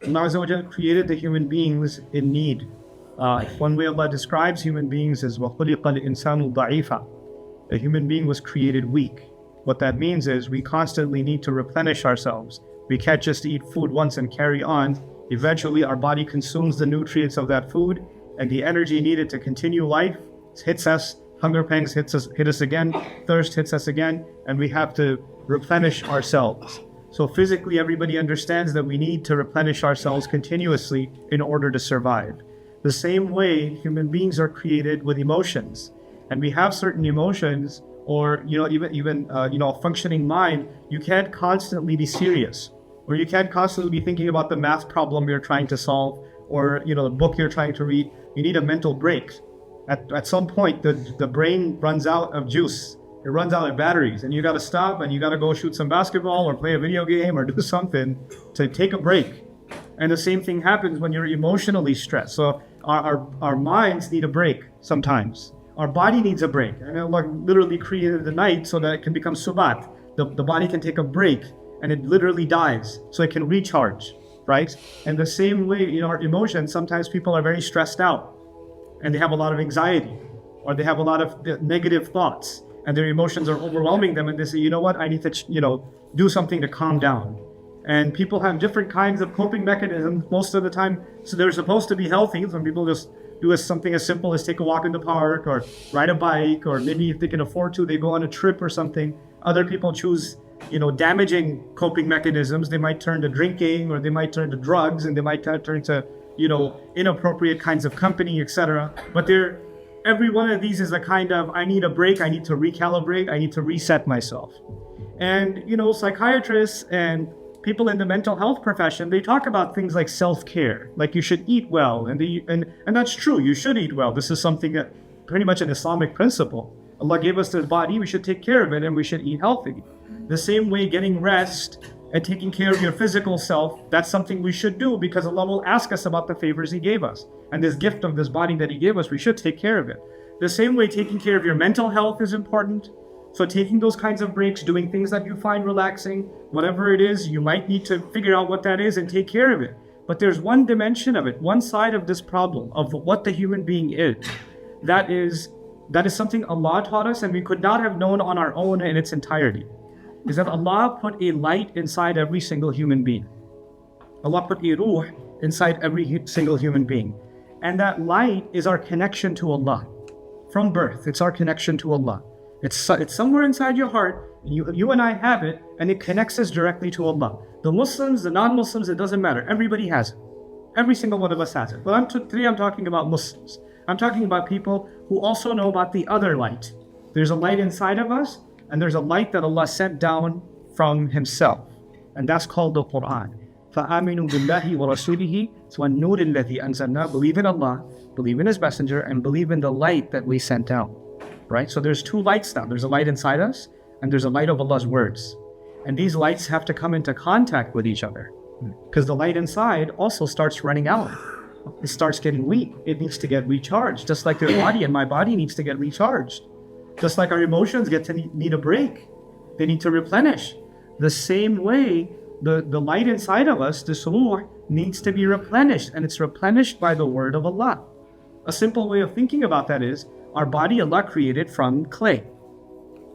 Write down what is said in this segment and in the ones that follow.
Allah Azza wa Jalla created the human beings in need. One way Allah describes human beings is وَخُلِقَ الْإِنسَانُ ضَعِيفًا. A human being was created weak. What that means is we constantly need to replenish ourselves. We can't just eat food once and carry on. Eventually our body consumes the nutrients of that food, and the energy needed to continue life hits us. Hunger pangs hit us again, thirst hits us again, and we have to replenish ourselves. So physically everybody understands that we need to replenish ourselves continuously in order to survive. The same way human beings are created with emotions, and we have certain emotions, or even a functioning mind. You can't constantly be serious, or you can't constantly be thinking about the math problem you're trying to solve, or the book you're trying to read. You need a mental break. At some point, the brain runs out of juice. It runs out of batteries, and you got to stop, and you got to go shoot some basketball or play a video game or do something to take a break. And the same thing happens when you're emotionally stressed. So our minds need a break sometimes. Our body needs a break. And Allah literally created the night so that it can become subat. The body can take a break, and it literally dies so it can recharge, right? And the same way, our emotions, sometimes people are very stressed out, and they have a lot of anxiety, or they have a lot of negative thoughts, and their emotions are overwhelming them, and they say, you know what, I need to, do something to calm down. And people have different kinds of coping mechanisms most of the time. So they're supposed to be healthy. Some people just do something as simple as take a walk in the park, or ride a bike, or maybe if they can afford to, they go on a trip or something. Other people choose, damaging coping mechanisms. They might turn to drinking, or they might turn to drugs, and they might turn to inappropriate kinds of company, etc. But every one of these is a kind of, I need a break, I need to recalibrate, I need to reset myself. And psychiatrists and people in the mental health profession, they talk about things like self-care, like you should eat well, and that's true, you should eat well. This is something that pretty much an Islamic principle. Allah gave us this body, we should take care of it, and we should eat healthy. The same way getting rest and taking care of your physical self, that's something we should do, because Allah will ask us about the favors He gave us. And this gift of this body that He gave us, we should take care of it. The same way taking care of your mental health is important. So taking those kinds of breaks, doing things that you find relaxing, whatever it is, you might need to figure out what that is and take care of it. But there's one dimension of it, one side of this problem, of what the human being is. That is something Allah taught us, and we could not have known on our own in its entirety. Is that Allah put a light inside every single human being. Allah put a rooh inside every single human being. And that light is our connection to Allah. From birth, it's our connection to Allah. It's somewhere inside your heart, and you and I have it, and it connects us directly to Allah. The Muslims, the non-Muslims, it doesn't matter. Everybody has it. Every single one of us has it. But today I'm talking about Muslims. I'm talking about people who also know about the other light. There's a light inside of us, and there's a light that Allah sent down from Himself. And that's called the Qur'an. فَآمِنُوا بِاللَّهِ وَرَسُولِهِ وَالنُّورِ الَّذِي أَنزَلْنَا. Believe in Allah, believe in His Messenger, and believe in the light that we sent down. Right? So there's two lights now. There's a light inside us, and there's a light of Allah's words. And these lights have to come into contact with each other, because the light inside also starts running out. It starts getting weak. It needs to get recharged, just like your body and my body needs to get recharged. Just like our emotions need a break. They need to replenish. The same way, the light inside of us, this rooh, needs to be replenished, and it's replenished by the word of Allah. A simple way of thinking about that is, our body Allah created from clay.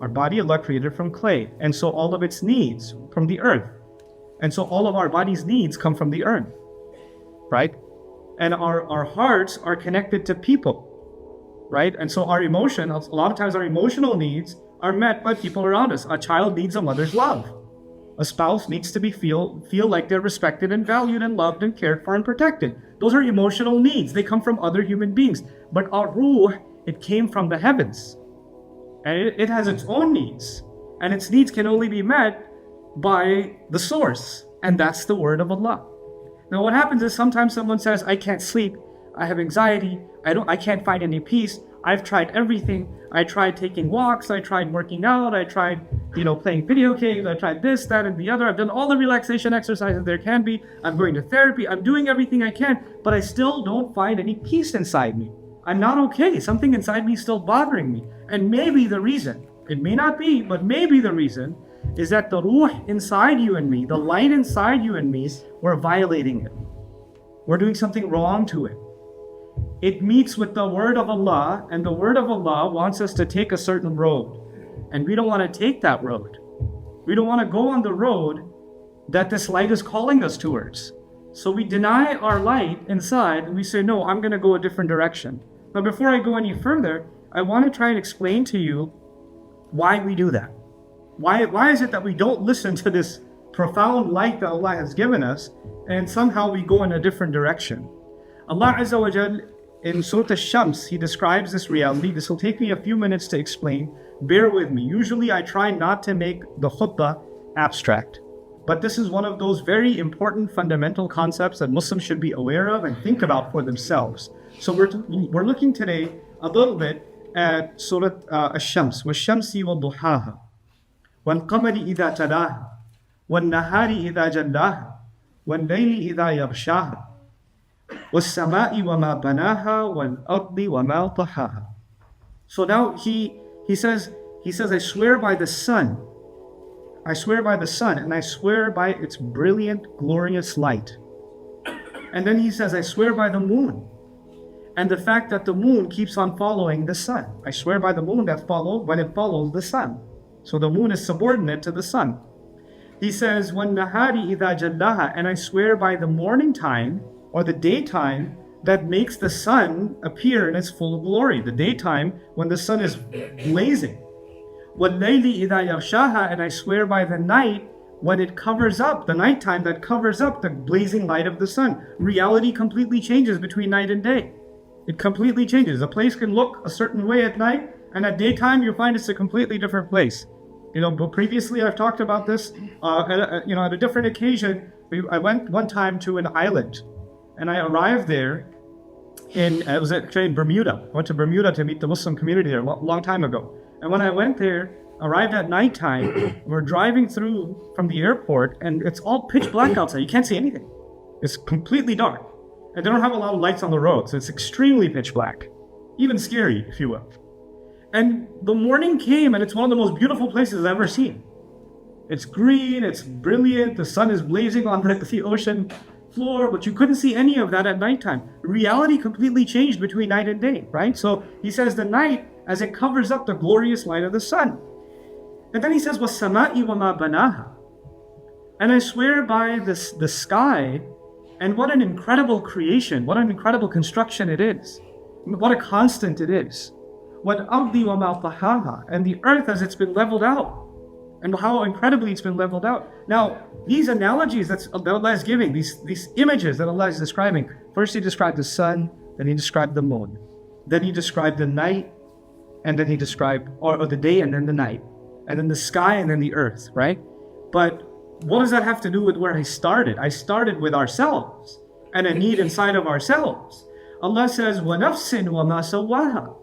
Our body Allah created from clay. And so all of its needs from the earth. And so all of our body's needs come from the earth. Right? And our hearts are connected to people. Right? And so our emotion, a lot of times our emotional needs are met by people around us. A child needs a mother's love. A spouse needs to feel like they're respected and valued and loved and cared for and protected. Those are emotional needs. They come from other human beings. But our ruh, it came from the heavens, and it has its own needs, and its needs can only be met by the source, and that's the word of Allah. Now what happens is sometimes someone says, I can't sleep, I have anxiety, I can't find any peace, I've tried everything, I tried taking walks, I tried working out, I tried playing video games, I tried this, that, and the other, I've done all the relaxation exercises there can be, I'm going to therapy, I'm doing everything I can, but I still don't find any peace inside me. I'm not okay. Something inside me is still bothering me. And maybe the reason, it may not be, but maybe the reason is that the ruh inside you and me, the light inside you and me, we're violating it. we're doing something wrong to it. It meets with the word of Allah, and the word of Allah wants us to take a certain road. And we don't want to take that road. We don't want to go on the road that this light is calling us towards. So we deny our light inside, and we say, no, I'm going to go a different direction. But before I go any further, I want to try and explain to you why we do that. Why is it that we don't listen to this profound light that Allah has given us, and somehow we go in a different direction? Allah Azza wa Jal, in Surah Al-Shams, He describes this reality. This will take me a few minutes to explain. Bear with me. Usually I try not to make the khutbah abstract, but this is one of those very important fundamental concepts that Muslims should be aware of and think about for themselves. So we're looking today a little bit at Surah Al-Shams. وَالشَّمْسِ وَالضُّحَاهَا وَالْقَمَرِ إِذَا تَلَاهَا وَالنَّهَارِ إِذَا جَلَّاهَا وَاللَّيْلِ إِذَا يَغْشَاهَا وَالسَّمَاءِ وَمَا بَنَاهَا وَالْأَرْضِ وَمَا طَحَاهَا. So now he says, I swear by the sun. I swear by the sun, and I swear by its brilliant, glorious light. And then he says, I swear by the moon, and the fact that the moon keeps on following the sun. I swear by the moon that follows when it follows the sun. So the moon is subordinate to the sun. He says, وَالنَّهَارِ إِذَا جَلَّاهَا, and I swear by the morning time, or the daytime, that makes the sun appear in its full glory. The daytime when the sun is blazing. وَاللَّيْلِ إِذَا يَغْشَاهَا, and I swear by the night when it covers up, the nighttime that covers up the blazing light of the sun. Reality completely changes between night and day. It completely changes. A place can look a certain way at night, and at daytime you find it's a completely different place. But previously I've talked about this at a different occasion. I went one time to an island, and I arrived there it was actually in Bermuda. I went to Bermuda to meet the Muslim community there a long time ago. And when I went there, arrived at nighttime, we're driving through from the airport, and it's all pitch black outside. You can't see anything. It's completely dark. And they don't have a lot of lights on the road, so it's extremely pitch black. Even scary, if you will. And the morning came, and it's one of the most beautiful places I've ever seen. It's green, it's brilliant, the sun is blazing on the ocean floor, but you couldn't see any of that at nighttime. Reality completely changed between night and day, right? So he says the night, as it covers up the glorious light of the sun. And then he says, وَالسَّمَاءِ وَمَا بَنَاهَا, and I swear by the sky, and what an incredible creation, what an incredible construction it is. What a constant it is. وَالْأَرْضِ وَمَا طَحَاهَا, and the earth as it's been leveled out, and how incredibly it's been leveled out. Now, these analogies that Allah is giving, these images that Allah is describing, first He described the sun, then He described the moon, then He described the night, and then He described, or the day and then the night, and then the sky and then the earth, right? But what does that have to do with where I started? I started with ourselves, and a need inside of ourselves. Allah says, وَنَفْسٍ وَمَا سَوَّاهَا.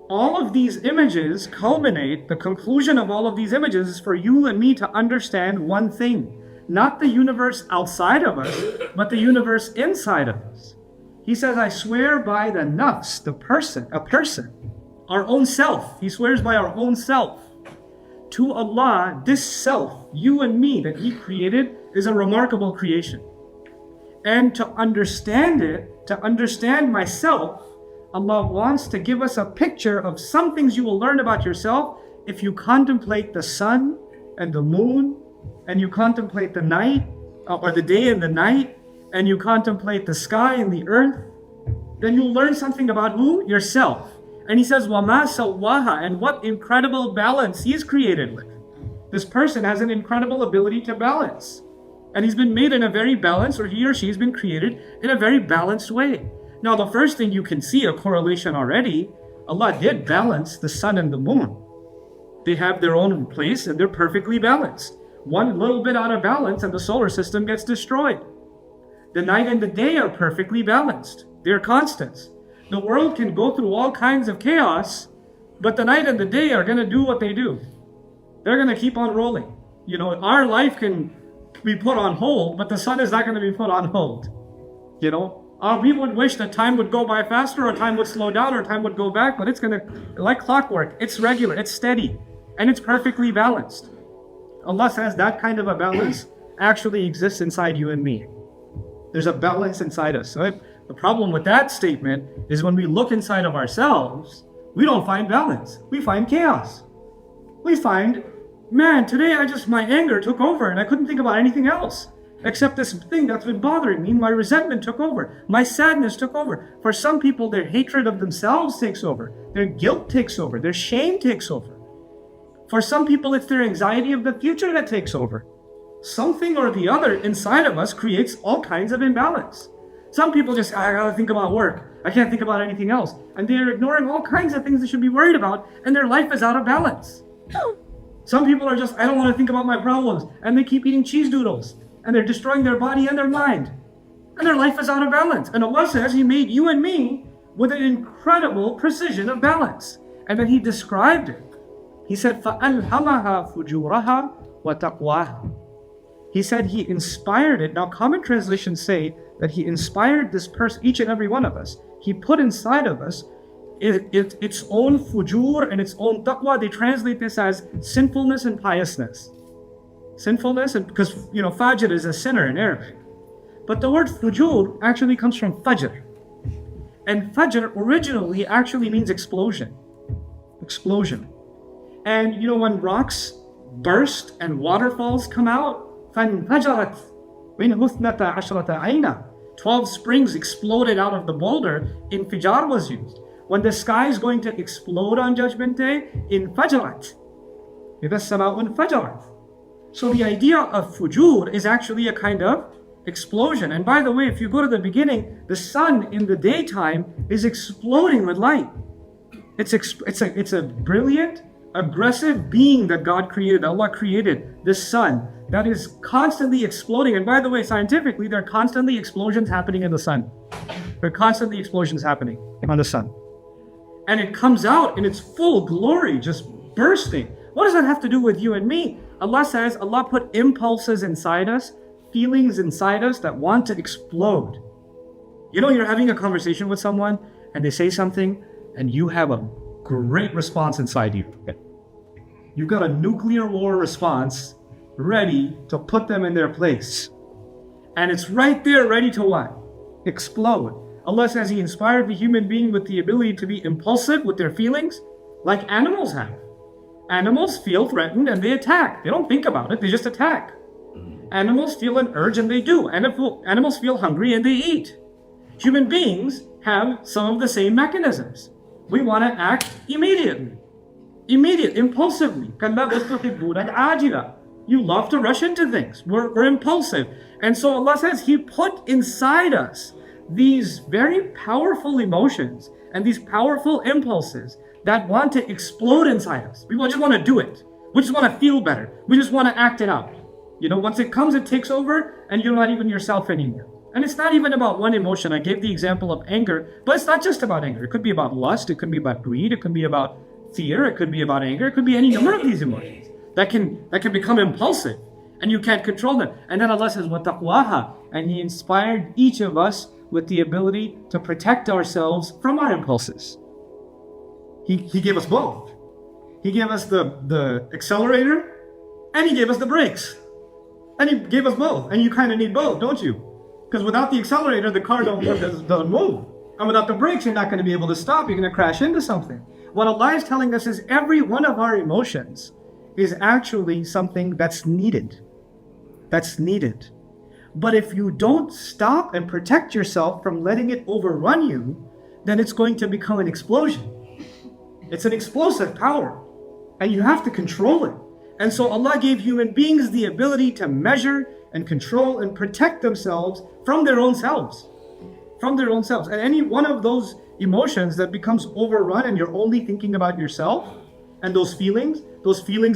All of these images culminate, the conclusion of all of these images is for you and me to understand one thing. Not the universe outside of us, but the universe inside of us. He says, I swear by the nafs, a person, our own self. He swears by our own self. To Allah, this self, you and me that He created, is a remarkable creation. And to understand it, to understand myself, Allah wants to give us a picture of some things you will learn about yourself if you contemplate the sun and the moon, and you contemplate the night, or the day and the night, and you contemplate the sky and the earth. Then you'll learn something about who? Yourself. And He says, وَمَا سَوَّاهَا, and what incredible balance He's created with. This person has an incredible ability to balance. And he's been made in a very balanced, or he or she has been created in a very balanced way. Now, the first thing you can see a correlation already, Allah did balance the sun and the moon. They have their own place and they're perfectly balanced. One little bit out of balance and the solar system gets destroyed. The night and the day are perfectly balanced. They're constants. The world can go through all kinds of chaos, but the night and the day are going to do what they do. They're going to keep on rolling. Our life can be put on hold, but the sun is not going to be put on hold. We would wish that time would go by faster, or time would slow down, or time would go back, but it's going to, like clockwork, it's regular, it's steady, and it's perfectly balanced. Allah says that kind of a balance actually exists inside you and me. There's a balance inside us. Right? The problem with that statement is when we look inside of ourselves, we don't find balance. We find chaos. We find, man, today my anger took over and I couldn't think about anything else except this thing that's been bothering me. My resentment took over. My sadness took over. For some people, their hatred of themselves takes over. Their guilt takes over. Their shame takes over. For some people, it's their anxiety of the future that takes over. Something or the other inside of us creates all kinds of imbalance. Some people just, I gotta think about work. I can't think about anything else. And they're ignoring all kinds of things they should be worried about, and their life is out of balance. Some people are just, I don't want to think about my problems, and they keep eating cheese doodles, and they're destroying their body and their mind. And their life is out of balance. And Allah says He made you and me with an incredible precision of balance. And then He described it. He said, فَأَلْهَمَهَا فُجُورَهَا وَتَقْوَاهَا. He said He inspired it. Now common translations say that He inspired this person, each and every one of us. He put inside of us its own fujur and its own taqwa. They translate this as sinfulness and piousness. Sinfulness, and because fajr is a sinner in Arabic. But the word fujur actually comes from fajr. And fajr originally actually means explosion. Explosion. And when rocks burst and waterfalls come out, فَانْفَجَرَتْ مِنْهُ 12 عَيْنًا. 12 springs exploded out of the boulder. Infijar was used. When the sky is going to explode on Judgment Day, infajarat. إِذَا السَّمَاءُ انْفَجَرَتْ. So the idea of fujur is actually a kind of explosion. And by the way, if you go to the beginning, the sun in the daytime is exploding with light. It's a brilliant, aggressive being that God created, Allah created, this sun that is constantly exploding. And by the way, scientifically, there are constantly explosions happening in the sun. There are constantly explosions happening on the sun. And it comes out in its full glory, just bursting. What does that have to do with you and me? Allah says, Allah put impulses inside us, feelings inside us that want to explode. You're having a conversation with someone and they say something and you have a great response inside you. You've got a nuclear war response ready to put them in their place. And it's right there ready to what? Explode. Allah says He inspired the human being with the ability to be impulsive with their feelings, like animals have. Animals feel threatened and they attack. They don't think about it, they just attack. Animals feel an urge and they do. Animals feel hungry and they eat. Human beings have some of the same mechanisms. We want to act immediately. Impulsively. You love to rush into things. We're impulsive. And so Allah says He put inside us these very powerful emotions and these powerful impulses that want to explode inside us. We just want to do it. We just want to feel better. We just want to act it out. Once it comes, it takes over and you're not even yourself anymore. And it's not even about one emotion. I gave the example of anger, but it's not just about anger. It could be about lust. It could be about greed. It could be about fear. It could be about anger. It could be any number of these emotions that can become impulsive and you can't control them. And then Allah says, وَتَقْوَاهَا. And He inspired each of us with the ability to protect ourselves from our impulses. He gave us both. He gave us the accelerator and He gave us the brakes. And He gave us both. And you kind of need both, don't you? Because without the accelerator, the car doesn't move. And without the brakes, you're not going to be able to stop. You're going to crash into something. What Allah is telling us is every one of our emotions is actually something that's needed. That's needed. But if you don't stop and protect yourself from letting it overrun you, then it's going to become an explosion. It's an explosive power. And you have to control it. And so Allah gave human beings the ability to measure and control and protect themselves from their own selves. From their own selves. And any one of those emotions that becomes overrun and you're only thinking about yourself and those feelings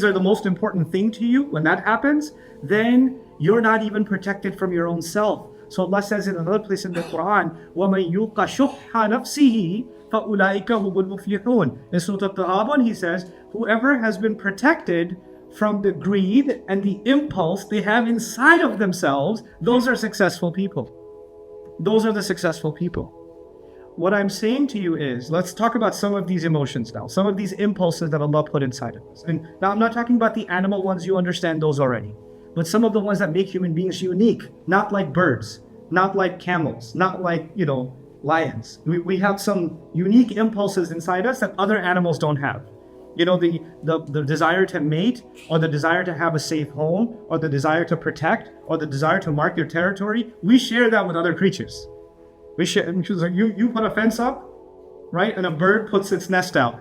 are the most important thing to you. When that happens, then you're not even protected from your own self. So Allah says in another place in the Qur'an, وَمَن يُوقَ شُحَّ نَفْسِهِ فَأُولَٰئِكَ هُمُ الْمُفْلِحُونَ. In Surah Al-Taghabun, He says, whoever has been protected from the greed and the impulse they have inside of themselves, those are successful people. Those are the successful people. What I'm saying to you is, let's talk about some of these emotions now, some of these impulses that Allah put inside of us. And now I'm not talking about the animal ones, you understand those already. But some of the ones that make human beings unique, not like birds, not like camels, not like, lions. We have some unique impulses inside us that other animals don't have. The desire to mate, or the desire to have a safe home, or the desire to protect, or the desire to mark your territory, we share that with other creatures. We share. You put a fence up, right? And a bird puts its nest out.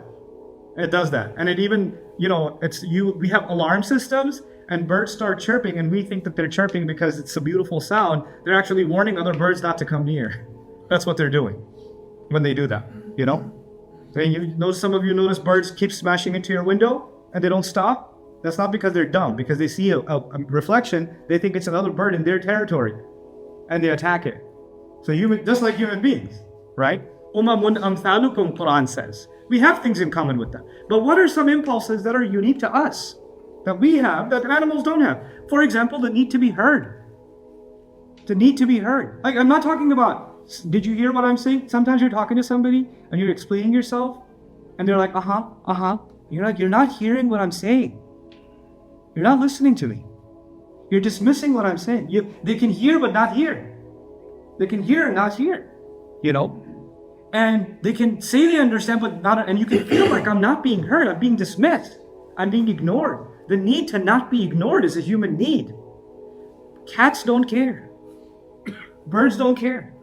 It does that. And it even, we have alarm systems, and birds start chirping, and we think that they're chirping because it's a beautiful sound. They're actually warning other birds not to come near. That's what they're doing when they do that, And some of you notice birds keep smashing into your window and they don't stop. That's not because they're dumb, because they see a reflection, they think it's another bird in their territory, and they attack it. So just like human beings, right? Umamun amthalukum, Qur'an says. We have things in common with them. But what are some impulses that are unique to us, that we have, that animals don't have? For example, the need to be heard. The need to be heard. Like, I'm not talking about, did you hear what I'm saying? Sometimes you're talking to somebody and you're explaining yourself, and they're like, You're not hearing what I'm saying. You're not listening to me. You're dismissing what I'm saying. They can hear but not hear. They can hear and not hear. And they can say they understand but not, and you can feel like I'm not being heard. I'm being dismissed. I'm being ignored. The need to not be ignored is a human need. Cats don't care. Birds don't care.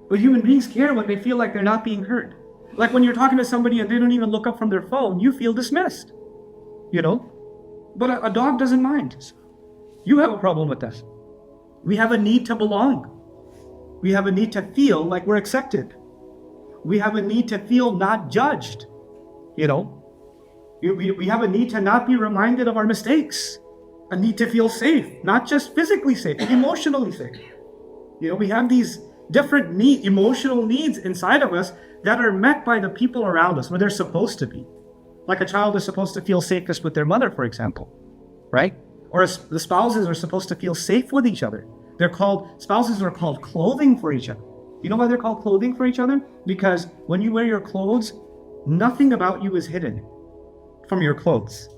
But human beings care when they feel like they're not being heard. Like when you're talking to somebody and they don't even look up from their phone, you feel dismissed. But a dog doesn't mind. You have a problem with that. We have a need to belong. We have a need to feel like we're accepted. We have a need to feel not judged. We have a need to not be reminded of our mistakes. A need to feel safe, not just physically safe, emotionally safe. We have these different emotional needs inside of us that are met by the people around us where they're supposed to be. Like a child is supposed to feel safest with their mother, for example, right? Or the spouses are supposed to feel safe with each other. Spouses are called clothing for each other. You know why they're called clothing for each other? Because when you wear your clothes, nothing about you is hidden from your clothes.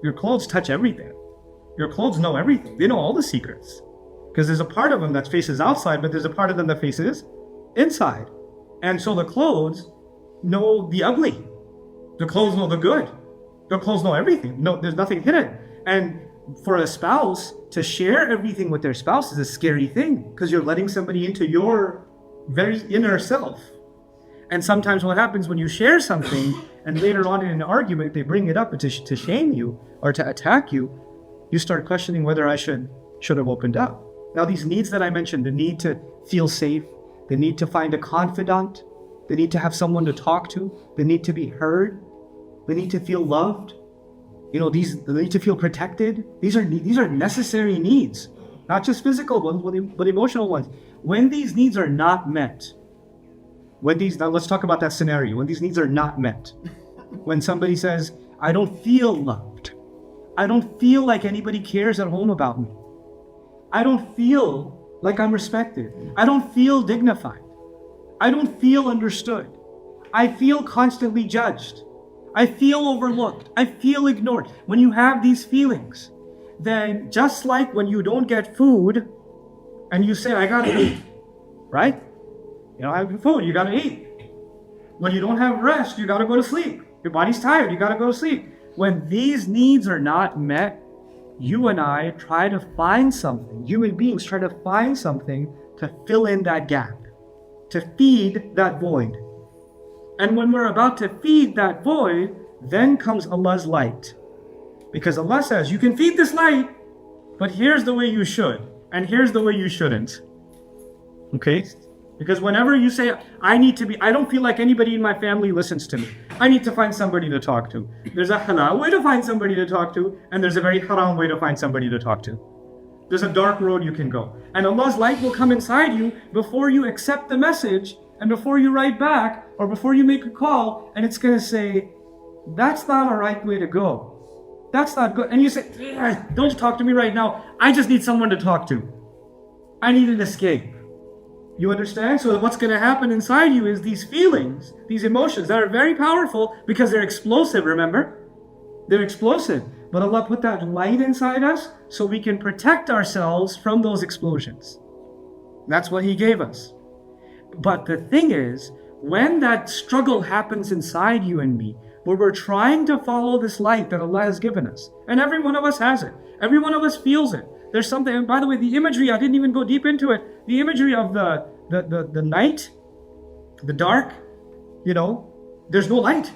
Your clothes touch everything. Your clothes know everything. They know all the secrets. Because there's a part of them that faces outside, but there's a part of them that faces inside. And so the clothes know the ugly. The clothes know the good. The clothes know everything. No, there's nothing hidden. And for a spouse to share everything with their spouse is a scary thing, because you're letting somebody into your very inner self. And sometimes what happens when you share something and later on in an argument they bring it up to shame you or to attack you, you start questioning whether I should have opened up. Now these needs that I mentioned, the need to feel safe, the need to find a confidant, the need to have someone to talk to, the need to be heard, the need to feel loved, the need to feel protected. These are necessary needs, not just physical ones, but emotional ones. When these needs are not met, now let's talk about that scenario. When these needs are not met, when somebody says, I don't feel loved, I don't feel like anybody cares at home about me, I don't feel like I'm respected, I don't feel dignified, I don't feel understood, I feel constantly judged, I feel overlooked, I feel ignored. When you have these feelings, then just like when you don't get food and you say, I gotta eat, right? I have food, you gotta eat. When you don't have rest, you gotta go to sleep. Your body's tired, you gotta go to sleep. When these needs are not met, you and I try to find something, human beings try to find something to fill in that gap, to feed that void. And when we're about to feed that void, then comes Allah's light. Because Allah says, you can feed this light, but here's the way you should, and here's the way you shouldn't. Okay? Because whenever you say, I don't feel like anybody in my family listens to me, I need to find somebody to talk to. There's a halal way to find somebody to talk to, and there's a very haram way to find somebody to talk to. There's a dark road you can go. And Allah's light will come inside you before you accept the message, and before you write back, or before you make a call, and it's going to say, that's not a right way to go. That's not good. And you say, don't talk to me right now. I just need someone to talk to. I need an escape. You understand? So what's going to happen inside you is these feelings, these emotions that are very powerful because they're explosive, remember? They're explosive. But Allah put that light inside us so we can protect ourselves from those explosions. That's what He gave us. But the thing is, when that struggle happens inside you and me, where we're trying to follow this light that Allah has given us, and every one of us has it, every one of us feels it. There's something, and by the way, the imagery, I didn't even go deep into it. The imagery of the night, the dark, there's no light.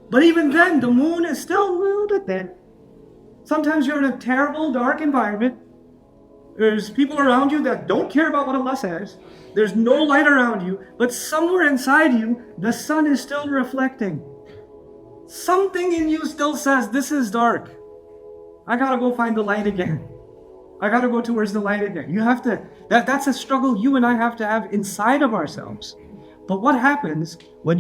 But even then, the moon is still a little bit there. Sometimes you're in a terrible, dark environment. There's people around you that don't care about what Allah says. There's no light around you, but somewhere inside you, the sun is still reflecting. Something in you still says, this is dark. I gotta go find the light again. I gotta go towards the light again. You have to, that's a struggle you and I have to have inside of ourselves. But what happens when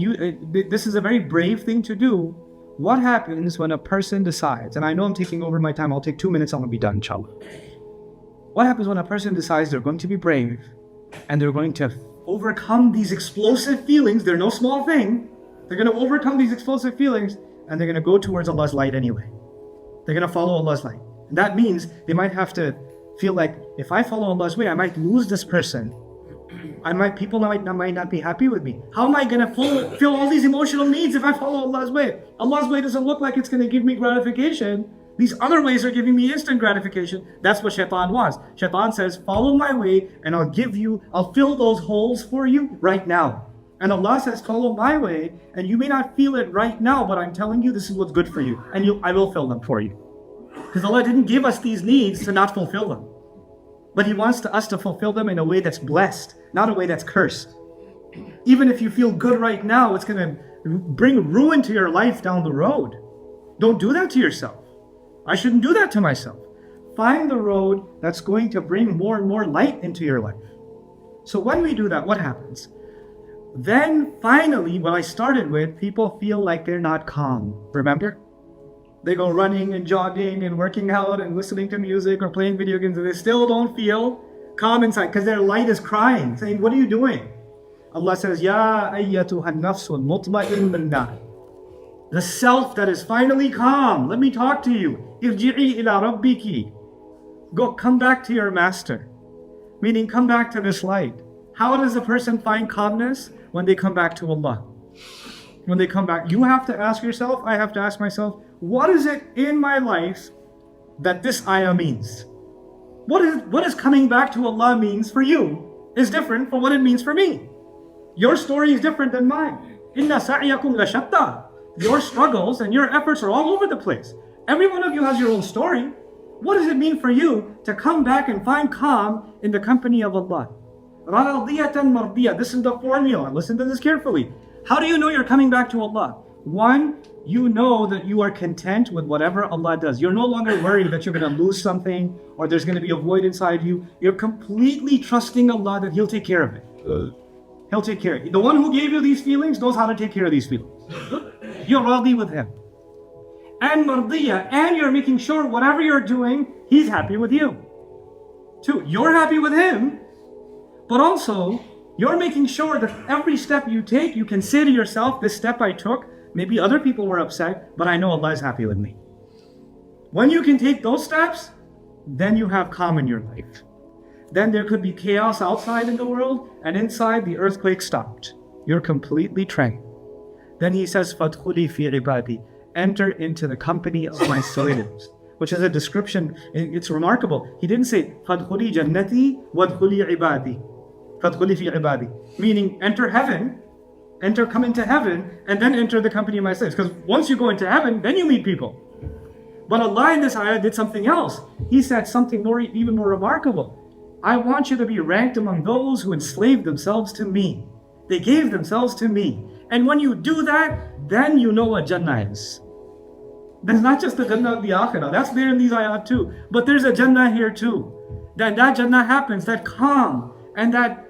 this is a very brave thing to do. What happens when a person decides, and I know I'm taking over my time, I'll take 2 minutes, I'm gonna be done, inshallah. What happens when a person decides they're going to be brave and they're going to overcome these explosive feelings? They're no small thing. They're going to overcome these explosive feelings and they're going to go towards Allah's light anyway. They're going to follow Allah's light. And that means they might have to feel like, if I follow Allah's way, I might lose this person. People might not be happy with me. How am I going to fulfill all these emotional needs if I follow Allah's way? Allah's way doesn't look like it's going to give me gratification. These other ways are giving me instant gratification. That's what shaitan wants. Shaitan says, follow my way and I'll fill those holes for you right now. And Allah says, follow my way and you may not feel it right now, but I'm telling you this is what's good for you. And I will fill them for you. Because Allah didn't give us these needs to not fulfill them. But He wants us to fulfill them in a way that's blessed, not a way that's cursed. Even if you feel good right now, it's going to bring ruin to your life down the road. Don't do that to yourself. I shouldn't do that to myself. Find the road that's going to bring more and more light into your life. So when we do that, what happens? Then finally, what I started with, people feel like they're not calm. Remember? They go running and jogging and working out and listening to music or playing video games and they still don't feel calm inside because their light is crying, saying, what are you doing? Allah says, Ya ayyatuhan nafsul mutma'innah. The self that is finally calm. Let me talk to you. Irji'i ila rabbiki. Come back to your master. Meaning come back to this light. How does a person find calmness? When they come back to Allah. When they come back, you have to ask yourself, I have to ask myself, what is it in my life that this ayah means? What is coming back to Allah means for you is different from what it means for me. Your story is different than mine. Inna sa'yakum la shatta. Your struggles and your efforts are all over the place. Every one of you has your own story. What does it mean for you to come back and find calm in the company of Allah? Radiyatan mardiyah. This is the formula. Listen to this carefully. How do you know you're coming back to Allah? One, you know that you are content with whatever Allah does. You're no longer worried that you're going to lose something or there's going to be a void inside you. You're completely trusting Allah that He'll take care of it. He'll take care of it. The one who gave you these feelings knows how to take care of these feelings. You're radi with Him. And mardiyah, and you're making sure whatever you're doing, He's happy with you. Two, you're happy with Him, but also you're making sure that every step you take, you can say to yourself, this step I took, maybe other people were upset, but I know Allah is happy with me. When you can take those steps, then you have calm in your life. Then there could be chaos outside in the world, and inside the earthquake stopped. You're completely tranquil. Then He says, فَادْخُلِي فِي عِبَادِي. Enter into the company of my slaves. Which is a description, it's remarkable. He didn't say, فَادْخُلِي جَنَّتِي وَادْخُلِي عِبَادِي. فَادْخُلِي فِي عِبَادِي. Meaning, enter heaven, come into heaven, and then enter the company of my slaves. Because once you go into heaven, then you meet people. But Allah in this ayah did something else. He said something even more remarkable. I want you to be ranked among those who enslaved themselves to me. They gave themselves to me. And when you do that, then you know what Jannah is. There's not just the Jannah of the Akhirah. That's there in these ayat too. But there's a Jannah here too. That Jannah happens, that calm, and that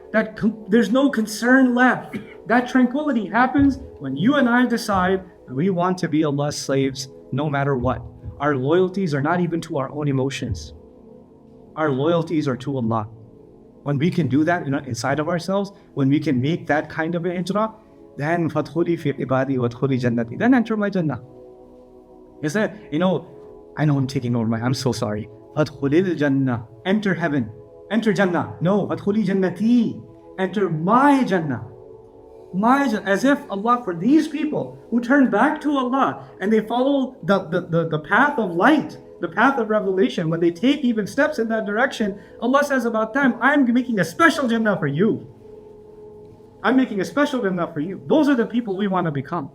there's no concern left. That tranquility happens when you and I decide that we want to be Allah's slaves no matter what. Our loyalties are not even to our own emotions. Our loyalties are to Allah. When we can do that inside of ourselves, when we can make that kind of an hijrah, then فَادْخُلِي فِي عِبَادِي وَادْخُلِي جَنَّتِي. Then enter my Jannah. Is that, I know I'm taking over I'm so sorry. فَادْخُلِي الْجَنَّةِ. Enter heaven. enter Jannah. No, adkhuli jannati, enter my Jannah. My Jannah. As if Allah, for these people who turn back to Allah and they follow the path of light, the path of revelation, when they take even steps in that direction, Allah says about them, I'm making a special Jannah for you. I'm making a special Jannah for you. Those are the people we want to become.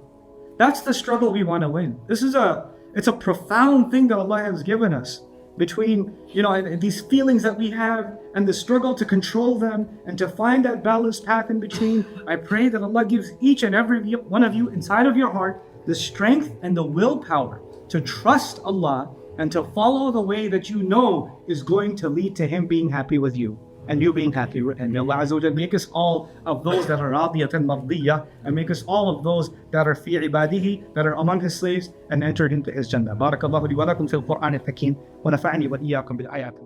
That's the struggle we want to win. It's a profound thing that Allah has given us between, and these feelings that we have and the struggle to control them and to find that balanced path in between. I pray that Allah gives each and every one of you inside of your heart the strength and the willpower to trust Allah and to follow the way that you know is going to lead to Him being happy with you and you being happy with Him. May Allah Azza wa Jal make us all of those that are radiyatan mardiyah, and make us all of those that are fi ibadihi, that are among His slaves and entered into His Jannah. Barakallahu li wa lakum fil Qur'an al-Hakim wa nafa'ani wa iyyakum bil ayati.